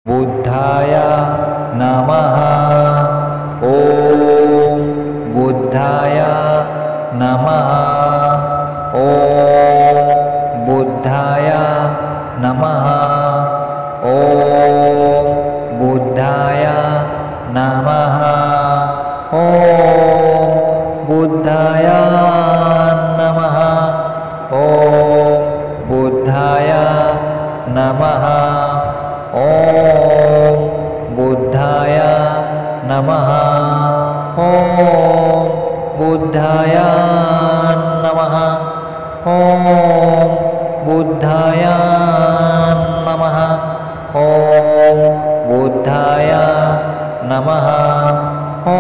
बुद्धाय नमः। ॐ बुद्धाय नमः। ॐ बुद्धाय नमः। ॐ बुद्धाय नमः। ॐ बुद्धाय नमः। ॐ बुद्धाय नमः। ॐ बुद्धाय नमः। ॐ बुद्धाय नमः। ॐ बुद्धाय नमः। ॐ बुद्धाय नमः। ॐ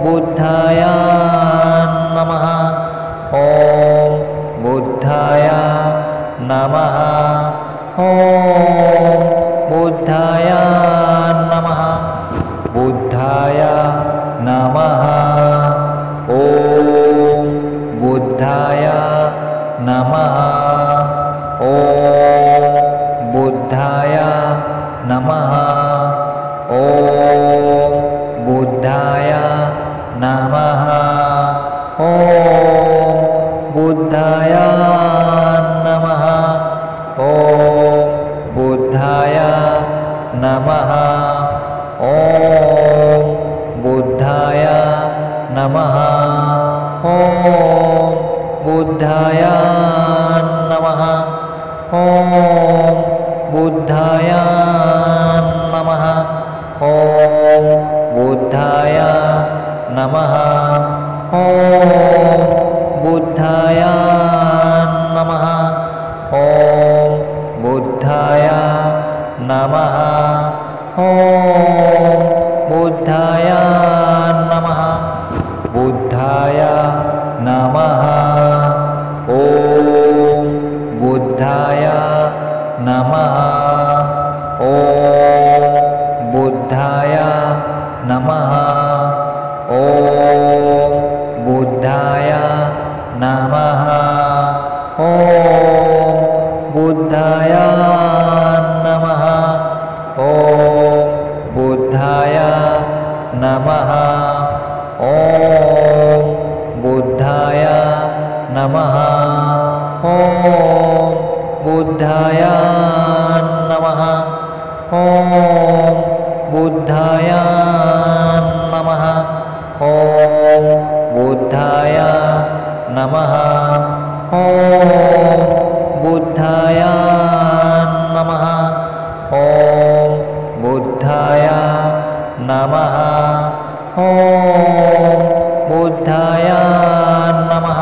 बुद्धाय नमः। ॐ बुद्धाय नमः। ॐ बुद्धाय नमः। बुद्धाय नमः। ॐ बुद्धाय नमः। ॐ बुद्धाय नमः। ॐ बुद्धाय नमः। ॐ बुद्धाय नमः। ॐ बुद्धाय नमः। ॐ बुद्धाय नमः। ॐ बुद्धाय नमः। ॐ बुद्धाय नमः। ॐ बुद्धाय नमः। ॐ बुद्धाय नमः। ॐ बुद्धाय नमः। ॐ बुद्धाय नमः। बुद्धाय नमः। ॐ बुद्धाय नमः। ॐ बुद्धाय नमः। ॐ बुद्धाय नमः। ॐ बुद्धाय नमः। ॐ बुद्धाय नमः। ॐ बुद्धाय नमः। ॐ बुद्धाय नमः। ॐ बुद्धाय नमः। ॐ बुद्धाय नमः। ॐ बुद्धाय नमः। ॐ बुद्धाय नमः। ॐ बुद्धाय नमः।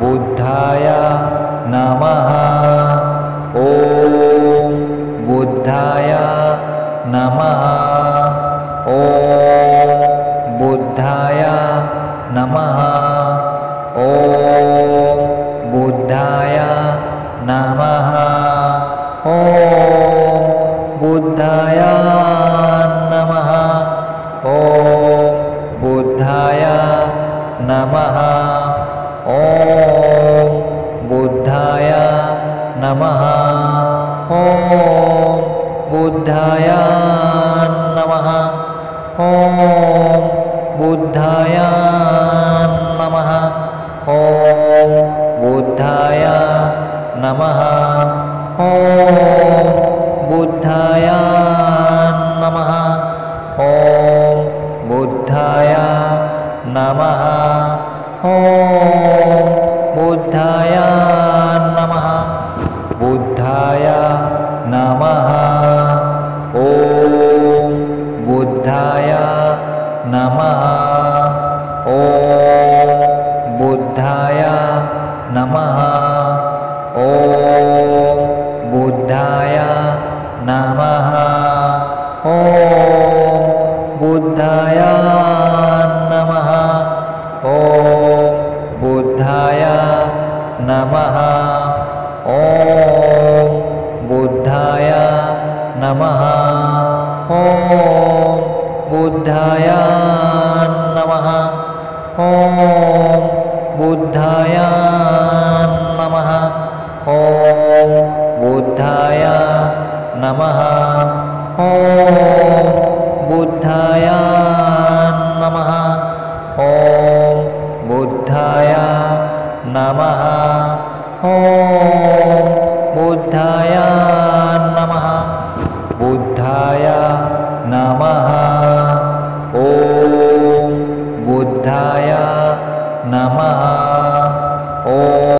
बुद्धाय नमः। ॐ बुद्धाय नमः। ॐ बुद्धाय नमः। ॐ बुद्धाय नमः। ॐ बुद्धाय नमः। ॐ बुद्धाय नमः। ॐ बुद्धाय नमः। ॐ बुद्धाय नमः। ॐ बुद्धाय नमः। ॐ बुद्धाय नमः। ॐ बुद्धाय नमः। ॐ बुद्धाय नमः। ॐ बुद्धाय नमः। बुद्धाय नमः। ॐ बुद्धाय नमः। ॐ बुद्धाय नमः। ॐ बुद्धाय नमः। ॐ बुद्धाय नमः। ॐ बुद्धाय नमः। ॐ बुद्धाय नमः। ॐ बुद्धाय नमः। ॐ बुद्धाय नमः। ॐ बुद्धाय नमः ॐ बुद्धाय नमः ॐ बुद्धाय नमः ॐ